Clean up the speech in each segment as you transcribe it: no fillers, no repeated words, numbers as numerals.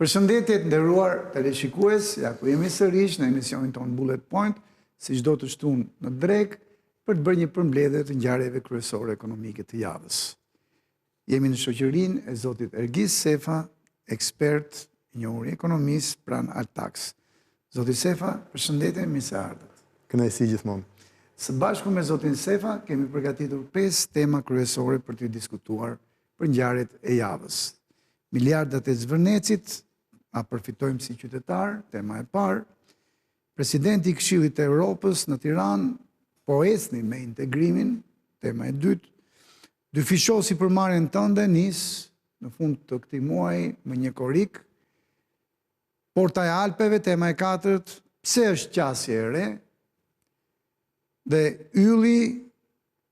Përshëndetje të nderuar teleshikues, ja ku jemi sërish në emisionin ton Bullet Point, si çdo të shtunë në drek, për të bërë një përmbledhje të ngjarjeve kryesore ekonomike të javës. Jemi në shoqërinë e zotit Ergis Sefa, ekspert i njohur ekonomist pranë Altax. Zoti Sefa, përshëndetje, mirë se ardhët. Kënaqësi gjithmonë. Së bashku me zotin Sefa kemi përgatitur 5 tema kryesore për të diskutuar për ngjarjet e javës. Miliardat e Zvërnecit, a përfitojmë si qytetar, tema e parë. Presidenti i Këshillit të Evropës në Tiranë po ecni me integrimin, tema e dytë. Dyfishosi për marrjen tënde nis në fund të këtij muaji me një korrik. Porta e Alpeve, tema e katërt, pse është qasje e re? Dhe ylli,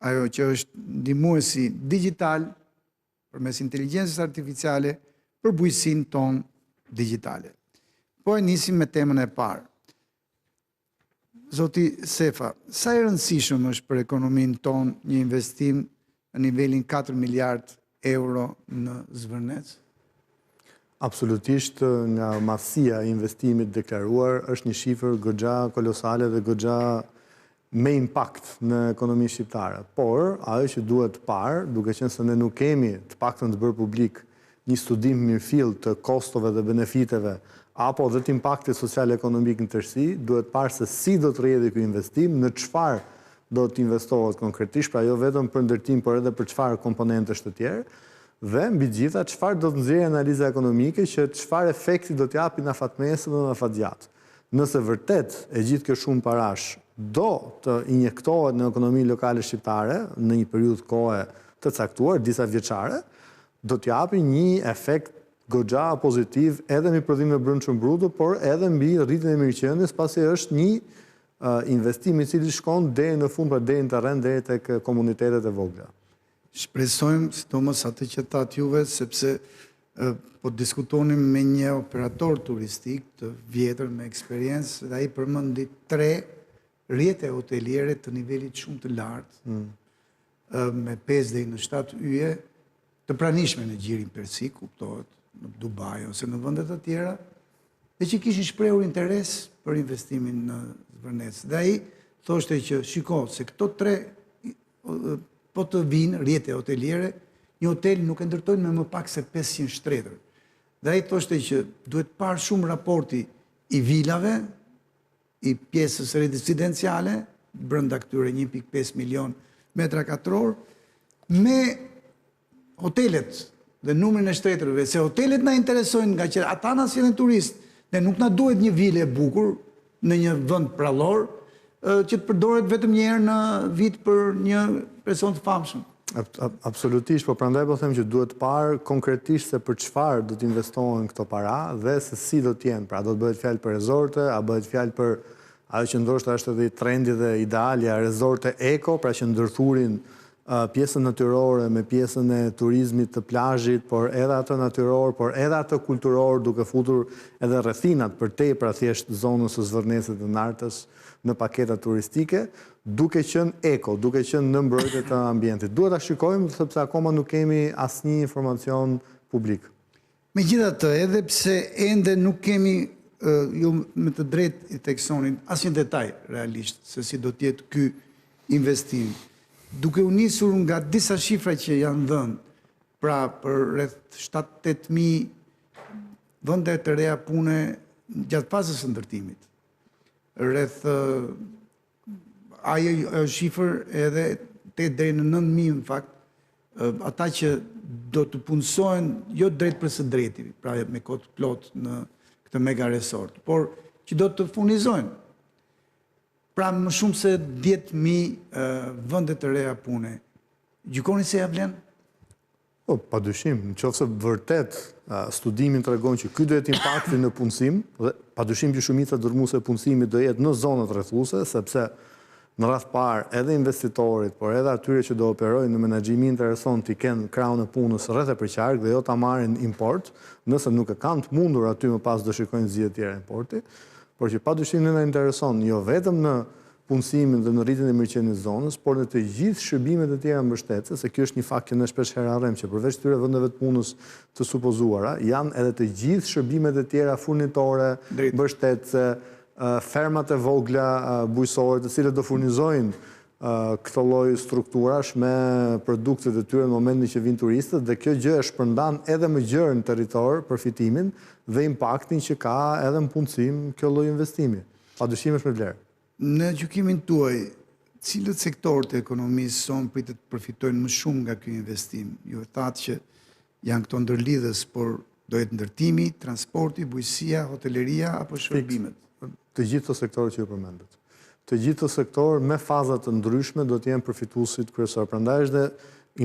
ajo që është ndihmuesi digital përmes inteligjencës artificiale për bujqësinë tonë digjitale. Po e nisim me temën e parë. Zoti Sefa, sa i rëndësishëm është për ekonominë tonë një investim në nivelin 4 miliard euro në Zvërnec? Absolutisht, nga masia e investimit deklaruar është një shifër goxha kolosale dhe goxha me impakt në ekonominë shqiptare. Por, ajo që duhet parë, duke qenë se ne nuk kemi të paktën të bërë publik një studim mirëfill të kostove dhe benefiteve, apo dhe të impaktit social-ekonomik në tërësi, duhet parë se si do të rrjedhë ky investim, në çfarë do të investohet konkretisht, pra jo vetëm për ndërtim, por edhe për çfarë komponentesh të tjerë, dhe mbi gjitha çfarë do të nxjerrë analiza ekonomike që çfarë efekti do të japi në afatmesë dhe në afatgjatë. Nëse vërtet e gjithë kjo shumë parash do të injektohet në ekonominë lokale shqiptare në një periudhë kohe të caktuar, disa vjeçare, do të japi një efekt goxha pozitiv edhe mbi prodhimin e brendshëm bruto, por edhe mbi rritjen e mirëqenies, pasi është një investim i cili shkon deri në fund, pra deri në terren, deri tek komunitetet e vogla. Shpresojmë, sidomos atë që thatë juve, sepse po diskutonim me një operator turistik të vjetër me eksperiencë, dhe ai përmendi 3 rrjete hoteliere të nivelit shumë të lartë, me 5 deri në 7 yje, të pranishme në gjirin persik, kuptohet, në Dubai ose në vendet të tjera, dhe që kishin shprehur interes për investimin në Zvërnec. Dhe ai thoshte që shiko se këto 3 po të vinë rrjete hoteliere, një hotel nuk e ndërtojnë me më pak se 500 shtretër. Dhe ai thoshte që duhet parë shumë raporti i vilave, i pjesës rezidenciale, brenda këtyre 1.5 milion metra katror, me hotelet dhe numrin e shtetërve, se hotelet na interesojnë nga që ata na sjellin turist, dhe nuk na duhet një vile e bukur në një vend prallor që të përdoret vetëm një herë në vit për një person të famshëm. Absolutisht, po prandaj po them që duhet parë konkretisht se për çfarë do të investohen këto para dhe se si do të jenë. Pra do të bëhet fjalë për rezorte, a bëhet fjalë për ajo që ndoshta është edhe trendi dhe idealja, rezorte eko, pra që ndërthurin pjesën natyrore me pjesën e turizmit të plazhit, por edhe atë natyror, por edhe atë kulturor, duke futur edhe rrethinat përtej pra thjesht zonës së Zvërnecit dhe Nartës në paketa turistike, duke qenë eko, duke qenë në mbrojtje të ambientit. Duhet ta shikojmë sepse akoma nuk kemi asnjë informacion publik. Megjithatë, edhe pse ende nuk kemi ju me të drejtë i teksonin asnjë detaj realisht se si do të jetë ky investim. Duke u nisur nga disa shifra që janë dhënë, pra për rreth 7-8.000 vende të reja pune gjatë fazës së ndërtimit. Rreth ajo shifër edhe 8 deri në 9.000 në fakt, ata që do të punësohen jo drejt për së drejti, pra me kohë plot në këtë mega resort, por që do të furnizojnë. Pra më shumë se 10.000 vende të reja pune. Gjykoni se ja vlen? Po, padyshim, nëse vërtet studimin tregon që ky do jetë impakti në punësim, dhe padyshim që shumica dërmuese e punësimit do jetë në zonat rrethuese, sepse në radh parë edhe investitorit, por edhe atyre që do operojnë në menaxhimin intereson të kenë krahun e punës rreth e përqark dhe jo ta marrin import, nëse nuk e kanë të mundur aty më pas do shikojnë zgjidhje tjera importi. Por që padyshim ne na intereson jo vetëm në punësimin dhe në rritjen e mirëqenies së zonës, por në të gjithë shërbimet e tjera mbështetëse, se kjo është një fakt që ne shpesh herë harrojmë që përveç këtyre vendeve të punës të supozuara, janë edhe të gjithë shërbimet e tjera furnitore, mbështetëse, fermat e vogla bujqësore, të cilët do furnizojnë këtë lloj strukturash me produktet e tyre në momentin që vinë turistët, dhe kjo gjë e shpërndan edhe më gjerë në territor përfitimin dhe impaktin që ka edhe në punësim kjo lloj investimi. Padyshim është me vlerë. Në gjykimin tuaj, cilët sektorët e ekonomisë son pritet të përfitojnë më shumë nga ky investim? Ju e thatë që janë këto ndërlidhës, por do jetë ndërtimi, transporti, bujqësia, hoteleria apo shërbimet? Të gjithë të sektorët që ju përmendët. Të gjithë të sektorë me fazat të ndryshme do të jenë përfituesit kryesor. Prandaj është dhe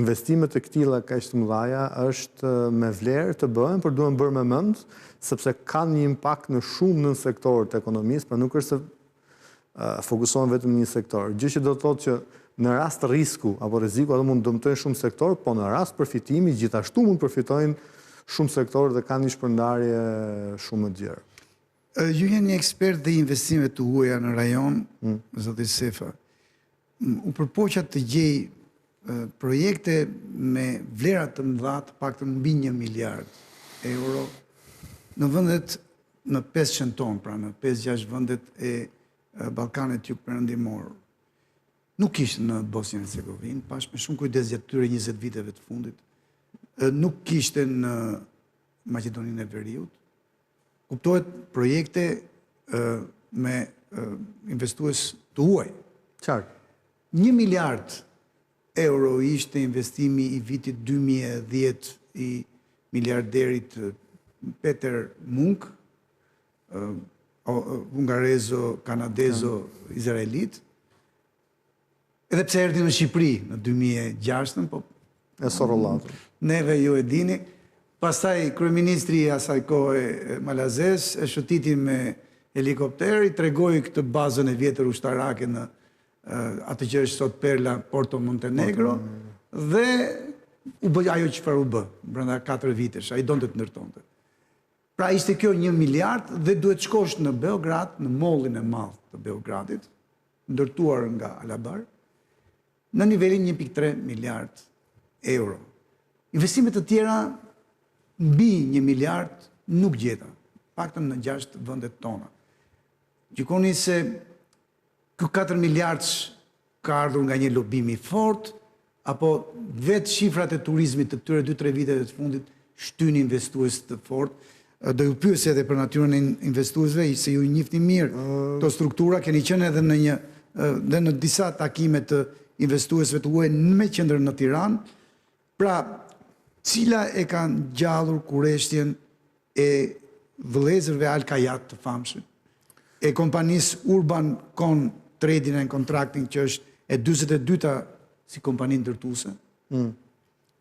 investimet e këtilla kaq të mëdha është me vlerë të bëhen, por duhen bërë me mend, sepse kanë një impakt në shumë në sektorët e ekonomisë, pra nuk është se fokusohen vetëm në një sektor. Gjë që do të thotë që në rast risku apo rreziku ato mund të dëmtojnë shumë sektor, po në rast përfitimi gjithashtu mund përfitojnë shumë sektorë dhe kanë një shpërndarje shumë të gjerë. Ju jeni një ekspert dhe investimet të huaja në rajon, zoti Sefa. U përpoqa të gjej projekte me vlera të mëdha, të paktën mbi 1 miliard euro në vendet në 500 tonë, pra në 5-6 vendet e Ballkanit Jugperëndimor. Nuk ishte në Bosnjë Hercegovinë, pash me shumë kujdes gjatë këtyre 20 viteve të fundit. Nuk kishte në Maqedoninë e Veriut. Kuptohet projekte me investues të huaj. Qartë. 1 miliard euro ishte investimi i vitit 2010 i miliarderit Peter Munk, hungarezo, kanadezo, izraelit. Edhe pse erdhi në Shqipëri në 2006, po e sorollatën. Neve ju e dini. Pastaj kryeministri i asaj kohe malazes e shëtiti me helikopter, i tregoi këtë bazën e vjetër ushtarake në atë që është sot Perla Porto Montenegro, dhe u bë ajo çfarë u bë brenda 4 vitesh, ai donte të ndërtonte. Pra ishte kjo 1 miliard dhe duhet shkosh në Beograd, në mollin e madh të Beogradit, ndërtuar nga Alabar, në nivelin 1.3 miliard euro. Investimet të tjera mbi 1 miliard nuk gjeta, paktën në 6 vendet tona. Gjykoni se ky 4 miliard ka ardhur nga një lobim i fortë, apo vetë shifrat e turizmit të këtyre 2-3 viteve të fundit shtyn investues të fortë. Do ju pyes edhe për natyrën e investuesve, se ju i njihni mirë këto struktura, keni qenë edhe në disa takime të investuesve të huaj me qendrën në Tiranë. Pra, cila e kanë gjallur kurreshtjen e vëllezërve Al Kayat të famshëm, e kompanisë Urban Con Trading and Contracting, që është e 42-ta si kompani ndërtuese,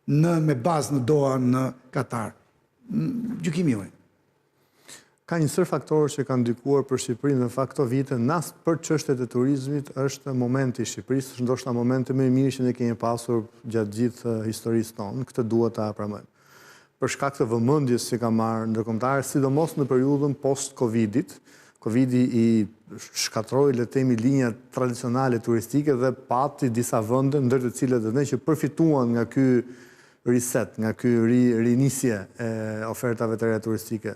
me bazë në Doha në Katar. Gjykimi juaj. Ka një sër faktorë që kanë ndikuar për Shqipërinë në fakt këto vite, për çështjet e turizmit është momenti i Shqipërisë, është ndoshta momenti më i mirë që ne kemi pasur gjatë gjithë historisë tonë, këtë duhet ta pranojmë. Për shkak të vëmendjes që ka marrë ndërkombëtarë, sidomos në periudhën post-Covidit, Covidi i shkatroi, le të themi, linjat tradicionale turistike dhe pati disa vende, ndër të cilët edhe ne që përfituan nga ky reset, nga ky rinisje e ofertave të reja turistike.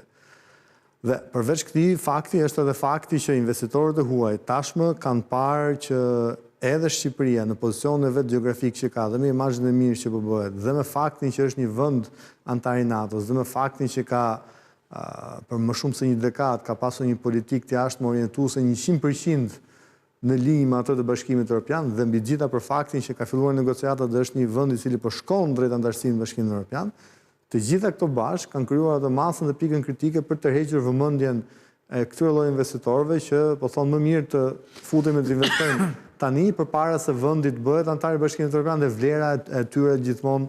Dhe përveç këtij fakti është edhe fakti që investitorët e huaj tashmë kanë parë që edhe Shqipëria në pozicionin e vet gjeografik që ka, dhe me imazhin e mirë që po bëhet, dhe me faktin që është një vend antar i NATO-s, dhe me faktin që ka për më shumë se një dekadë ka pasur një politikë të jashtëm orientuese 100% në linjë me atë të Bashkimit Evropian, dhe mbi gjitha për faktin që ka filluar negociatat dhe është një vend i cili po shkon drejt antarësimit në Bashkimin Evropian. Të gjitha këto bashkë kanë krijuar atë masën dhe pikën kritike për të tërhequr vëmendjen e këtyre lloj investitorëve që po thonë më mirë të futemi të investojmë tani përpara se vendi të bëhet antar i Bashkimit Evropian dhe vlera e tyre gjithmonë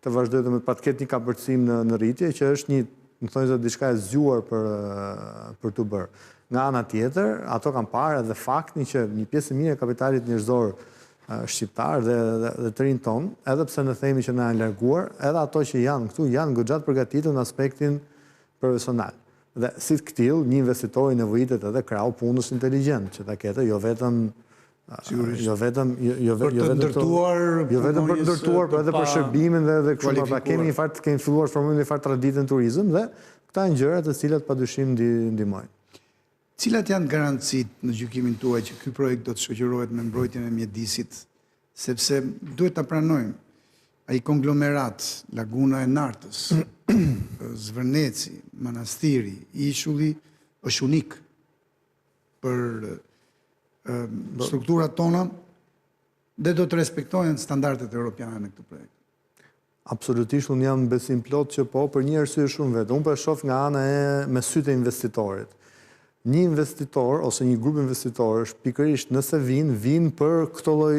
të vazhdojë të patë ketë një kapërcim në rritje, që është një, më thonë se diçka e zgjuar për të bërë. Nga ana tjetër, ato kanë parë edhe faktin që një pjesë e mirë e kapitalit njerëzor shqiptar dhe të rinj ton, edhe pse ne themi që na janë larguar, edhe ato që janë këtu janë goxha të përgatitur në aspektin profesional. Dhe si të këtill, një investitor i nevojitet edhe krau punës inteligjent, që ta ketë jo vetëm Jo vetëm për të ndërtuar për ndërtuar, por edhe për shërbimin dhe kështu me kemi filluar të formojmë një farë traditë në turizëm dhe këta janë gjëra të cilat padyshim ndihmojnë. Cilat janë garancitë në gjykimin tuaj që ky projekt do të shoqërohet me mbrojtjen e mjedisit, sepse duhet ta pranojmë, ai konglomerat, Laguna e Nartës, Zvërneci, Manastiri, Ishulli është unik për strukturat tona dhe do të respektojnë standardet europiane në këtë projekt. Absolutisht, unë jam besim plot që po, për një arsye shumë vetë. Unë po e shoh nga ana me sytë e investitorit. Një investitor ose një grup investitorësh pikërisht nëse vinë për këto lloj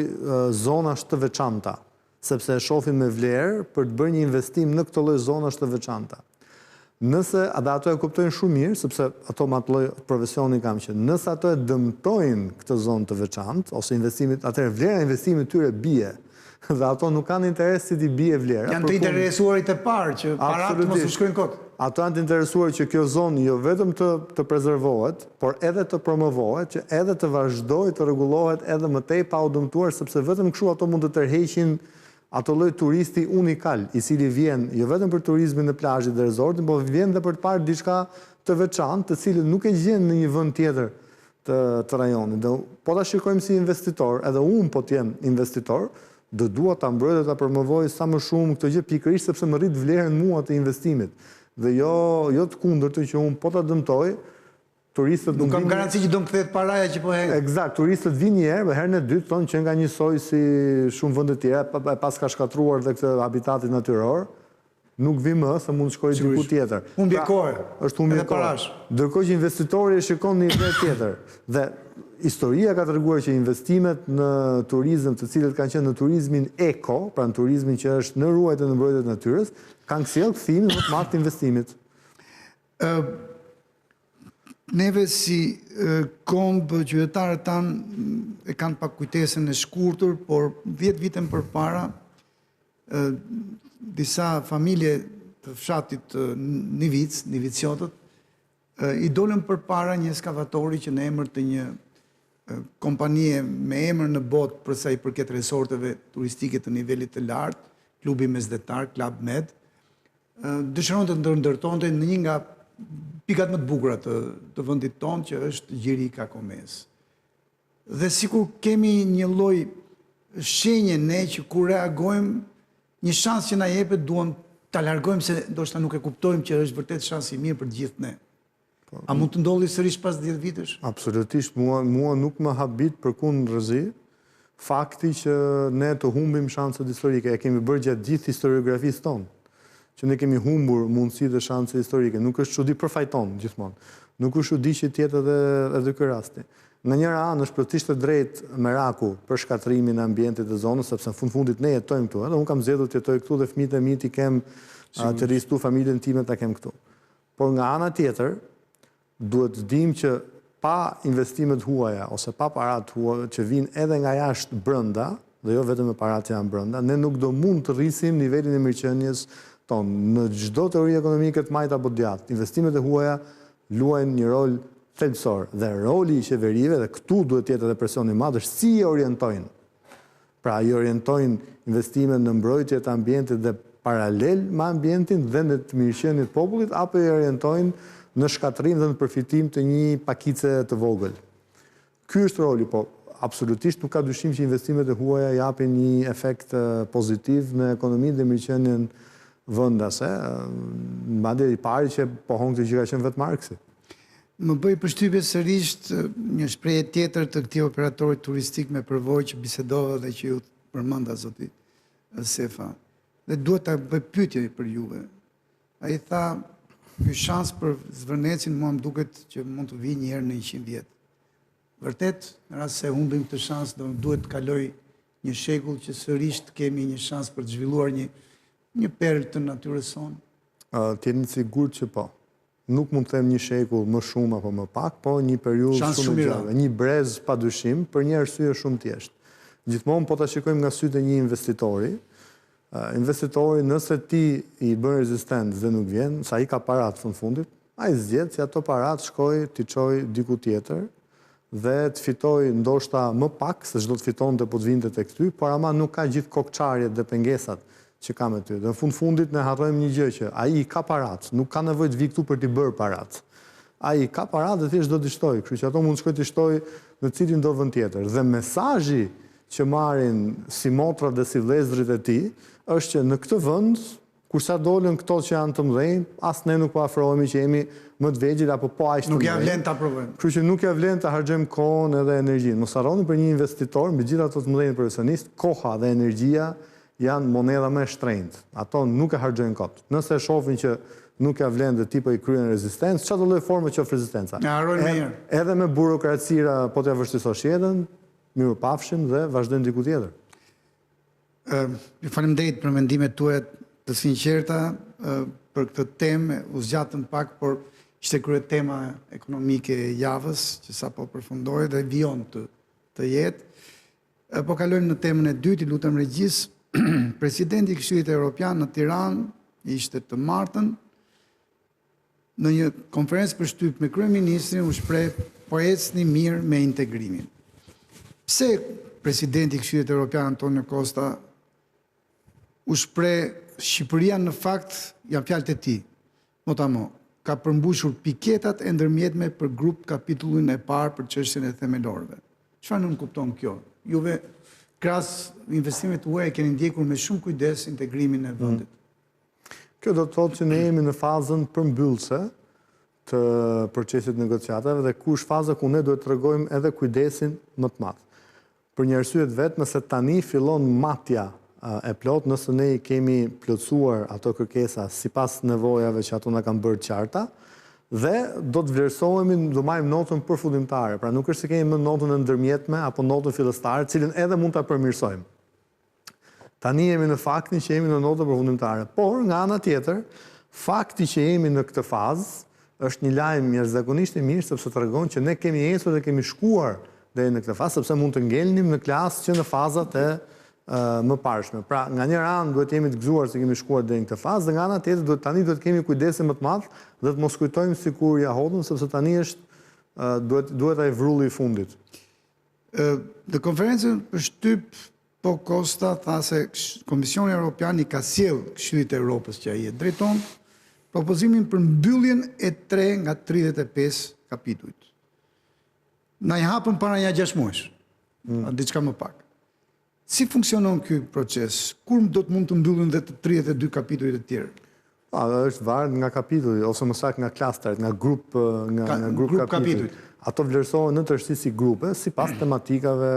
zonash të veçanta, sepse e shohin me vlerë për të bërë një investim në këto lloj zonash të veçanta. Nëse ato e kuptojnë shumë mirë, sepse ato me atë lloj profesioni kam që nëse ato e dëmtojnë këtë zonë të veçantë ose investimit, atëherë vlera e investimit tyre bie. Dhe ato nuk kanë interes si t'i bie vlera. Janë të interesuarit e parë që paratë mos u shkojnë kot. Ato janë të interesuar që kjo zonë jo vetëm të prezervohet, por edhe të promovohet, që edhe të vazhdojë të rregullohet edhe më tej pa u dëmtuar, sepse vetëm kështu ato mund të tërheqin ato lloj turisti unikal, i cili vjen jo vetëm për turizmin në plazhit dhe rezortin, por vjen edhe për të parë diçka të veçantë, të cilën nuk e gjen në një vend tjetër të rajonit. Dhe po ta shikojmë si investitor, edhe unë po të jem investitor, do dua ta mbroj dhe ta promovoj sa më shumë këtë gjë pikërisht sepse më rrit vlerën mua të investimit. Dhe jo të kundërtën që unë po ta dëmtoj, turistët nuk kam garanci që do më kthehet paraja që po hek. Eksakt, turistët vinë një herë, herën e dytë thonë që nga njësoj si shumë vende tjera, pas ka shkatruar dhe këtë habitatit natyror, nuk vi më se mund të shkojë diku tjetër. Humbje kohe. Është humbje kohe. Ndërkohë që investitori e shikon në një vend tjetër. Dhe historia ka treguar që investimet në turizëm, të cilët kanë qenë në turizmin eko, pra në turizmin që është në ruajtjen dhe mbrojtjen e natyrës, kanë sjellë kthimin më të madh të investimit. Neve si kombë qytetarët tanë e kanë pak kujtesën e shkurtër, por 10 vite më përpara disa familje të fshatit Niviciotët, i dolën përpara një eskavatori që në emër të një kompanie me emër në botë për sa i përket resorteve turistike të nivelit të lartë, klubi mesdhetar, Club Med, dëshiron të ndërtonte në një nga pikat më të bukura të vendit tonë, që është Gjiri i Kakomes. Dhe sikur kemi një lloj shenje ne që kur reagojmë, një shans që na jepet duam ta largojmë se ndoshta nuk e kuptojmë që është vërtet shans i mirë për të gjithë ne. A mund të ndodhi sërish pas 10 vitesh? Absolutisht, mua nuk më habit përkundërzi fakti që ne të humbim shanset historike. E kemi bërë gjatë gjithë historiografisë tonë, që ne kemi humbur mundësi dhe shanse historike. Nuk është çudi përfajton gjithmonë. Nuk është çudi që tjetë edhe ky rasti. Në njëra anë është plotësisht e drejtë meraku për shkatrimin e ambientit të zonës, sepse në fundit ne jetojmë këtu. Edhe unë kam zgjedhur të jetoj këtu dhe fëmijët e mi ti kem të rristu familjen time ta kem këtu. Por nga ana tjetër, duhet të dim që pa investimet huaja ose pa parat huaja që vinë edhe nga jashtë brenda, dhe jo vetëm me parat që janë brenda, ne nuk do mund të rrisim nivelin e mirëqenies tonë. Në çdo teori ekonomike të majt apo djathtë, investimet e huaja luajnë një rol thelbësor dhe roli i qeverive, dhe këtu duhet të jetë edhe presion i madh, është si i orientojnë. Pra i orientojnë investimet në mbrojtje të ambientit dhe paralel me ambientin dhe në të mirëqenit popullit, apo i orientojnë në shkatrim dhe në përfitim të një pakice të vogël. Ky është roli, po absolutisht nuk ka dyshim që investimet e huaja japin një efekt pozitiv në ekonominë dhe mirëqenien vendase. Madje i pari që pohon këtë gjë ka qenë vetë Marksi. Më bëj përshtypje sërish një shprehje tjetër të këtij operatori turistik me përvojë që bisedova dhe që ju përmenda zoti Sefa. Dhe duhet ta bëj pyetje për juve. Ai tha, ky shans për Zvërnecin mua më duket që mund të vijë një herë në 100 vjet. Vërtet, në rast se humbim këtë shans, duhet të kaloj një shekull që sërish të kemi një shans për të zhvilluar një perlë të natyrës sonë. Të jeni sigurt që po. Nuk mund të them një shekull më shumë apo më pak, po një periudhë shumë e gjatë, një brez padyshim për një arsye shumë thjeshtë. Gjithmonë po ta shikojmë nga sytë e një investitori. Investitori, nëse ti i bën rezistencë dhe nuk vjen, sa i ka parat në fundit, ai zgjedh që ato parat t'i çojë diku tjetër dhe të fitoj ndoshta më pak se çdo të fitonte po të vinte tek ty, por ama nuk ka gjithë kokçarjet dhe pengesat që ka me ty. Dhe në fundit ne harrojmë një gjë që ai ka parat, nuk ka nevojë të vi këtu për t'i bërë parat. Ai ka parat dhe thjesht do t'i shtojë, kështu që ato mund të shkojë t'i shtojë në cilin do vend tjetër. Dhe mesazhi që marrin si motrat dhe si vëllezërit e tij është që në këtë vend kursa dolën këto që janë të mëdhenj, as ne nuk po afrohemi që jemi më të vegjël apo po aq të Nuk ja vlen ta provojmë. Kështu që nuk ja vlen ta harxojmë kohën edhe energjinë. Mos harroni për një investitor, mbi gjithë ato të mëdhenj profesionistë, koha dhe energjia janë monedha më e shtrenjtë. Ato nuk e harxojnë kot. Nëse shohin që nuk ja vlen dhe tipo i kryen rezistencë, çfarë do lloj forme qof rezistenca. Ja harrojnë më herë. Edhe me burokracira po t'ja vështirësosh jetën, mirupafshim dhe vazhdojmë diku tjetër. Ju faleminderit për mendimet tuaja të sinqerta për këtë temë, u zgjatëm pak, por ishte krye tema ekonomike e javës, që sapo përfundoi dhe vijon të jetë. Po kalojmë në temën e dytë, i lutem regjis. Presidenti i Këshillit Evropian në Tiranë ishte të martën në një konferencë për shtyp me kryeministrin u shpreh po ecni mirë me integrimin. Pse presidenti i Këshillit Evropian Antonio Costa u shpreh Shqipëria në fakt, janë fjalët e tij, motamo, ka përmbushur piketat e ndërmjetme për grup kapitullin e parë për çështjen e themelorëve. Çfarë nuk kupton kjo? Juve krahas investimeve tuaja keni ndjekur me shumë kujdes integrimin e vendit. Kjo do të thotë që ne jemi në fazën përmbyllëse të procesit negociatave dhe ku është faza ku ne duhet të tregojmë edhe kujdesin më të madh. Për një arsye të vetë, nëse tani fillon matja e plot, nëse ne i kemi plotësuar ato kërkesa sipas nevojave që ato na kanë bërë qarta, dhe do të vlerësohemi, do marrim notën përfundimtare. Pra nuk është se kemi më notën e ndërmjetme apo notën fillestare, cilën edhe mund ta përmirësojmë. Tani jemi në faktin që jemi në notën përfundimtare, por nga ana tjetër, fakti që jemi në këtë fazë është një lajm jashtëzakonisht i mirë sepse tregon që ne kemi ecur dhe kemi shkuar deri në këtë fazë sepse mund të ngelnim në klasë që në fazat e më parshme. Pra, nga një anë duhet jemi të gëzuar se kemi shkuar deri në këtë fazë, dhe nga ana tjetër tani duhet kemi kujdesin më të madh dhe të mos kujtojmë sikur ja hodhëm, sepse tani është duhet ai vrulli i fundit. Në konferencën për shtyp, po Costa tha se Komisioni Evropian i ka sjell Këshillit të Evropës që ai e drejton propozimin për mbylljen e 3 nga 35 kapitujt. Na i hapën para një 6 muajsh, diçka më pak. Si funksionon ky proces? Kur do të mund të mbyllen dhe të 32 kapitujt e tjerë? Është varet nga kapitulli, ose më saktë nga klasteret, nga grup kapitujt. Ato vlerësohen në tërësi si grupe, sipas tematikave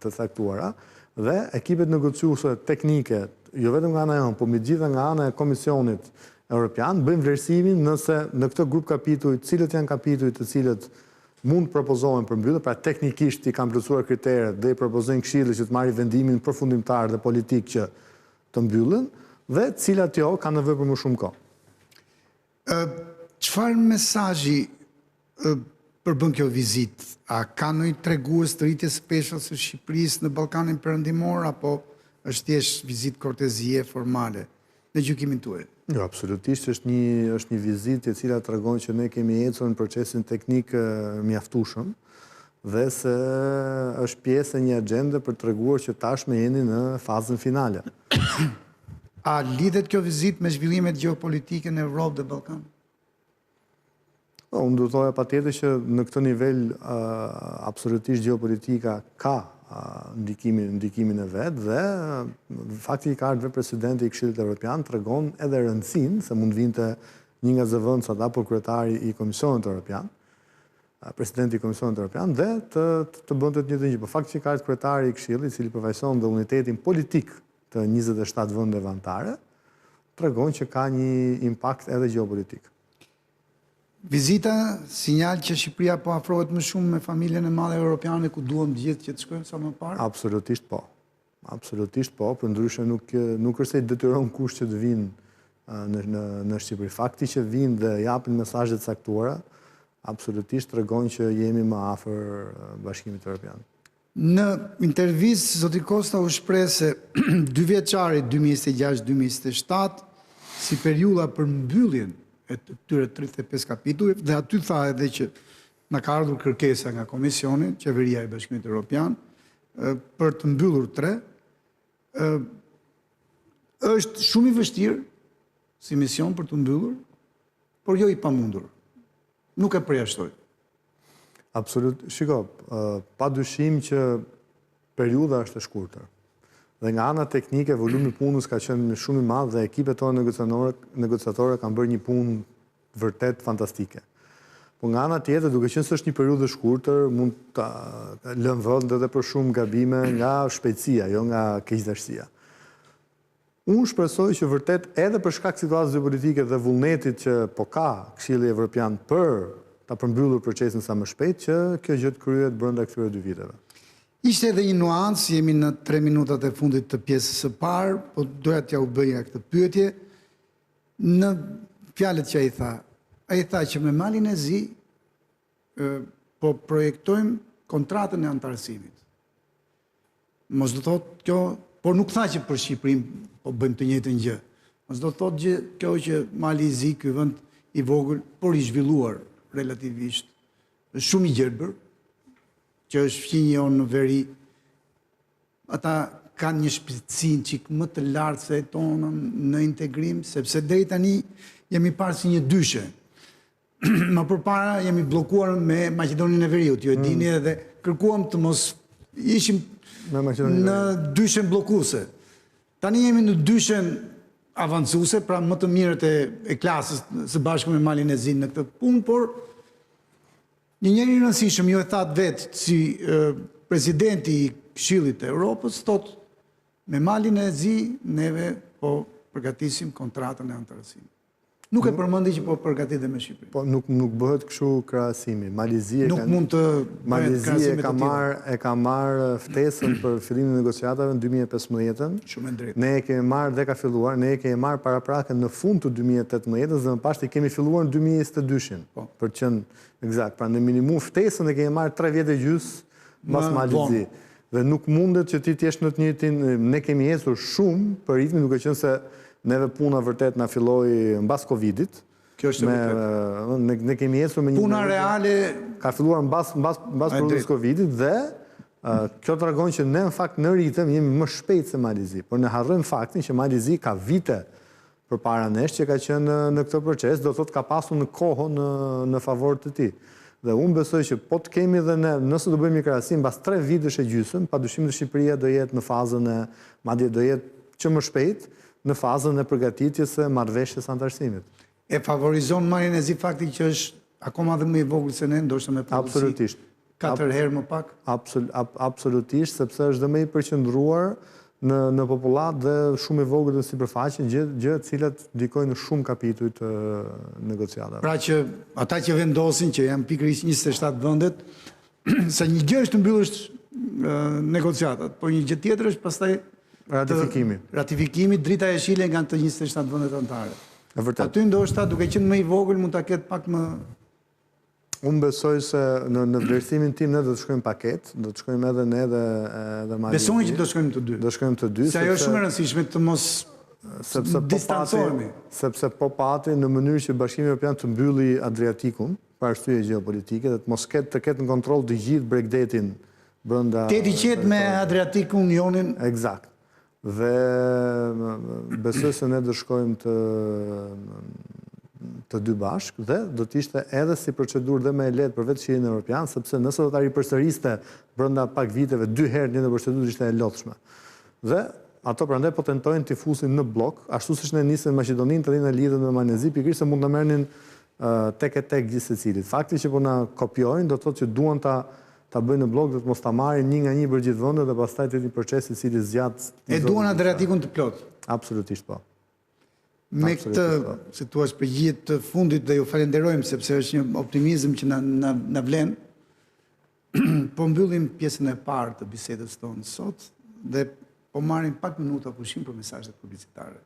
të caktuara, dhe ekipet negociuese teknike, jo vetëm nga ana jonë, por megjithëse nga ana e Komisionit Evropian, bëjnë vlerësimin nëse në këtë grup kapituj, cilët janë kapitujt të cilët mund propozohen për mbyllje, pra teknikisht i kanë plotësuar kriteret dhe i propozojnë Këshillit që të marrë vendimin përfundimtar dhe politik që të mbyllen, dhe cilat jo kanë nevojë për më shumë kohë. Çfarë mesazhi përbën kjo vizitë? A ka ndonjë tregues të rritjes së peshës së Shqipërisë në Ballkanin Perëndimor apo është thjesht vizitë kortezie formale në gjykimin tuaj? Jo, absolutisht është një vizitë e cila tregon që ne kemi ecur në procesin teknik mjaftueshëm dhe se është pjesë e një agjende për treguar që tashmë jeni në fazën finale. A lidhet kjo vizitë me zhvillimet gjeopolitike në Evropë dhe Ballkan? Unë do të thoja patjetër që në këtë nivel absolutisht gjeopolitika ka ndikimin e vetë dhe fakti ka ardhur presidenti i Këshillit Evropian tregon edhe rëndësinë se mund vinte një nga zëvendësat apo kryetari i Komisionit Evropian, presidenti i Komisionit Evropian, dhe të bënte të njëjtën gjë. Po fakti që ka ardhur kryetari i Këshillit, i cili përfaqëson dhe unitetin politik të 27 vendeve anëtare, tregon që ka një impakt edhe gjeopolitik. Vizita, sinjal që Shqipëria po afrohet më shumë me familjen e madhe europiane ku duam gjithë që të shkojmë sa më parë? Absolutisht po. Absolutisht po, përndryshe nuk është se i detyron kush që të vinë në Shqipëri. Fakti që vinë dhe japin mesazhe të caktuara, absolutisht tregon që jemi më afër Bashkimit Evropian. Në intervistë zoti Costa u shpreh se 2 vjeçari 2026-2027 si periudha për mbylljen e këtyre 35 kapitujve, dhe aty tha edhe që na ka ardhur kërkesa nga Komisioni, Qeveria e Bashkimit Evropian, për të mbyllur 3. Është shumë i vështirë si mision për të mbyllur, por jo i pamundur. Nuk e përjashtoj. Absolut. Shiko, pa dyshim që periudha është e shkurtër. Dhe nga ana teknike, volumi punës ka qenë shumë i madh dhe ekipet tona negociatore kanë bërë një punë vërtet fantastike. Po nga ana tjetër, duke qenë se është një periudhë e shkurtër, mund ta lënë vend edhe për shumë gabime nga shpejtësia, jo nga keqdashësia. Unë shpresoj që vërtet edhe për shkak situatës geopolitike dhe vullnetit që po ka Këshilli Evropian për ta përmbyllur procesin sa më shpejt, që kjo gjë të kryhet brenda këtyre 2 viteve. Ishte edhe një nuancë, jemi në 3 minutat e fundit të pjesës së parë, po doja t'ja u bëja këtë pyetje. Në fjalët që ai tha që me Malin e Zi po projektojmë kontratën e antarësimit. Mos do thotë kjo, por nuk tha që për Shqipërinë po bëjmë të njëjtën gjë. Mos do thotë gjë kjo që Mali i Zi, ky vend i vogël, por i zhvilluar relativisht, është shumë i gjelbër, që është fqinje onë në veri, ata kanë një shpejtësinë çik më të lartë se tonë në integrim, sepse deri tani jemi parë si një dyshe. Më përpara jemi bllokuar me Maqedoninë e Veriut, ju e dini, edhe kërkuam të mos ishim në dyshen bllokuese. Tani jemi në dyshen avancuese, pra më të mirët e klasës së bashku me Malin e Zi në këtë punë, por një njeri i rëndësishëm ju e thatë vetë si presidenti i Këshillit të Evropës, thotë me Malin e Zi neve po përgatisim kontratën e antarësimit. Nuk e përmendi që po përgatit dhe me Shqipërinë. Po nuk bëhet kështu krahasimi. Mali i Zi e ka marrë ftesën për fillimin e negociatave në 2015. Shumë e drejtë. Ne e kemi marrë dhe ka filluar, ne e kemi marrë paraprakën në fund të 2018 dhe më pas kemi filluar në 2022-shin. Për qenë eksakt, pra në minimum ftesën e kemi marrë 3 vjet e gjys pas Mali i Zi. Dhe nuk mundet që ti t'jesh në të njëjtin, ne kemi ecur shumë për ritmin, duke qenë se neve puna vërtet na filloi mbas Covidit. Kjo është vërtet. Ne kemi ecur me një puna reale ka filluar mbas periudhës Covidit dhe kjo tregon që ne në fakt në ritëm jemi më shpejt se Mali i Zi, por ne harrojmë faktin që Mali i Zi ka vite përpara nesh që ka qenë në këtë proces, do thotë ka pasur në kohën në favor të tij. Dhe unë besoj që po të kemi dhe ne, nëse do bëjmë një krahasim mbas 3 vitesh e gjysmë, padyshim se Shqipëria do jetë në fazën e, madje do jetë që më shpejt në fazën e përgatitjes së marrëveshjes antarësimit. E favorizon Malin e Zi fakti që është akoma dhe më i vogël se ne, ndoshta me Absolutisht. 4 herë më pak? Absolutisht, sepse është dhe më i përqendruar në popullat dhe shumë i vogël në sipërfaqe, gjë të cilat ndikojnë në shumë kapituj të negociatave. Pra që ata që vendosin, që janë pikërisht 27 vendet, sa një gjë është të mbyllësh negociatat, por një gjë tjetër është pastaj ratifikimi, drita e shile nga të 27 vendet anëtare. Aty ndoshta duke qenë më i vogël mund ta ketë pak më. Unë besoj se në vlerësimin tim ne do të shkojmë paket, do të shkojmë edhe ne dhe Mali i Zi. Besoni që do shkojmë të dy. Do shkojmë të dy. Se ajo është shumë e rëndësishme të mos distancohemi. Sepse po pati në mënyrë që Bashkimi Evropian të mbylli Adriatikun, për arsye gjeopolitike, dhe të mos ketë në kontroll të gjithë Bregdetin brenda. Teti qetë me Adriatikun, Unionin. Eksakt. Dhe besoj se ne do shkojmë të dy bashkë dhe do të ishte edhe si procedurë dhe me e lehtë për vetë Këshillin Evropian, sepse nëse do ta ripërsëriste brenda pak viteve 2 herë një procedurë ishte e lodhshme. Dhe ato prandaj po tentojnë t'i fusin në blok, ashtu siç ne nisën Maqedoninë tani në lidhje me Malin e Zi, pikërisht se mund ta merrnin tek e tek gjithë secilit. Fakti që po na kopjojnë do të thotë që duan ta bëjnë në blok dhe të mos ta marrin një nga një për gjithë vendet dhe pastaj të një proces i cili zgjat. E duan Adriatikun të plot. Absolutisht po. Me këtë, si thua, përgjigje të fundit dhe ju falenderojmë sepse është një optimizëm që na vlen. Po mbyllim pjesën e parë të bisedës tonë sot dhe po marrim pak minuta pushim për mesazhet publicitare.